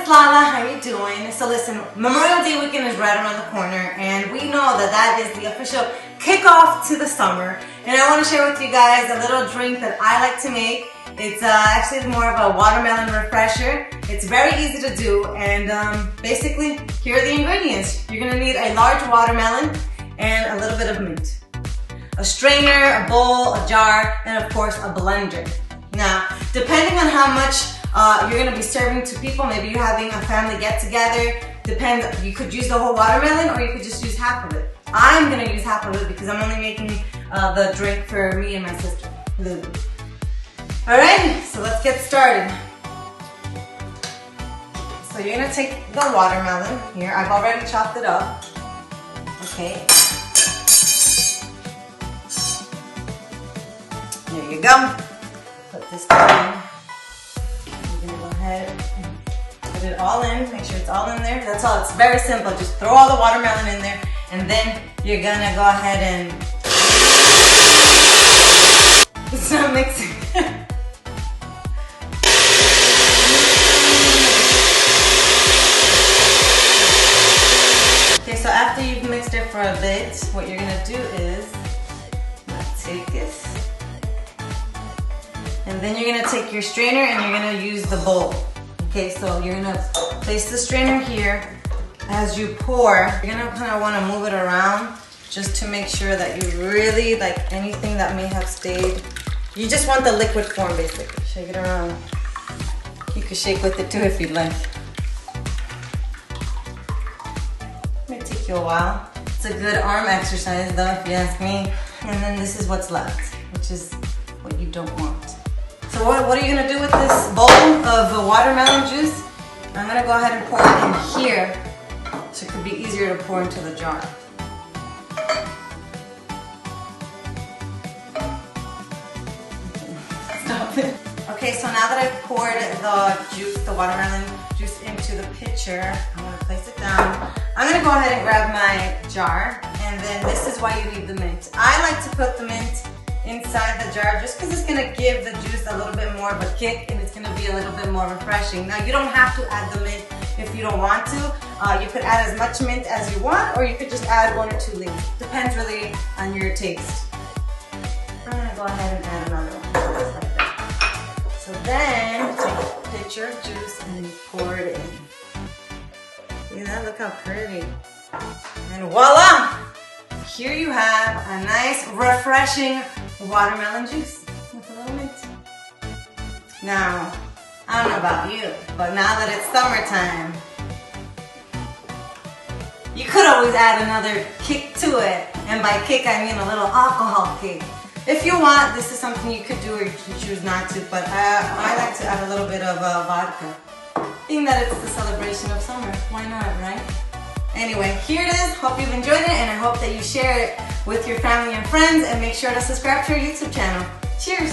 it's Lala. How you doing? So listen, Memorial Day weekend is right around the corner, and we know that that is the official kickoff to the summer. And I want to share with you guys a little drink that I like to make. It's actually more of a watermelon refresher. It's very easy to do, and basically, here are the ingredients. You're gonna need a large watermelon and a little bit of mint, a strainer, a bowl, a jar, and of course a blender. Now, depending on how much you're gonna be serving to people, maybe you're having a family get-together, depends, you could use the whole watermelon or you could just use half of it. I'm gonna use half of it because I'm only making the drink for me and my sister, Lulu. Alright, so let's get started. So you're gonna take the watermelon here. I've already chopped it up. Okay. There you go. Put this down. You're gonna go ahead and put it all in. Make sure it's all in there. That's all. It's very simple. Just throw all the watermelon in there, and then you're gonna go ahead and start mixing. Okay, so after you've mixed it for a bit, what you're gonna do is take this. And then you're gonna take your strainer and you're gonna use the bowl. Okay, so you're gonna place the strainer here. As you pour, you're gonna kind of wanna move it around just to make sure that you really, like anything that may have stayed. You just want the liquid form basically. Shake it around. You can shake with it too if you'd like. It may take you a while. It's a good arm exercise though, if you ask me. And then this is what's left, which is what you don't want. So what are you gonna do with this bowl of watermelon juice? I'm gonna go ahead and pour it in here so it could be easier to pour into the jar. Stop it. Okay, so now that I've poured the juice, the watermelon juice into the pitcher, I'm gonna place it down. I'm gonna go ahead and grab my jar, and then this is why you need the mint. I like to put the mint inside the jar just because it's gonna give the juice a little bit more of a kick and it's gonna be a little bit more refreshing. Now you don't have to add the mint if you don't want to. You could add as much mint as you want, or you could just add 1 or 2 leaves. Depends really on your taste. I'm gonna go ahead and add another one just like that. So then take a pitcher of juice and pour it in. See that? Look how pretty. And voila! Here you have a nice, refreshing watermelon juice with a little mint. Now, I don't know about you, but now that it's summertime, you could always add another kick to it. And by kick, I mean a little alcohol kick. If you want, this is something you could do or you choose not to, but I like to add a little bit of vodka. Being that it's the celebration of summer, why not, right? Anyway, here it is. Hope you've enjoyed it, and I hope that you share it with your family and friends, and make sure to subscribe to our YouTube channel. Cheers!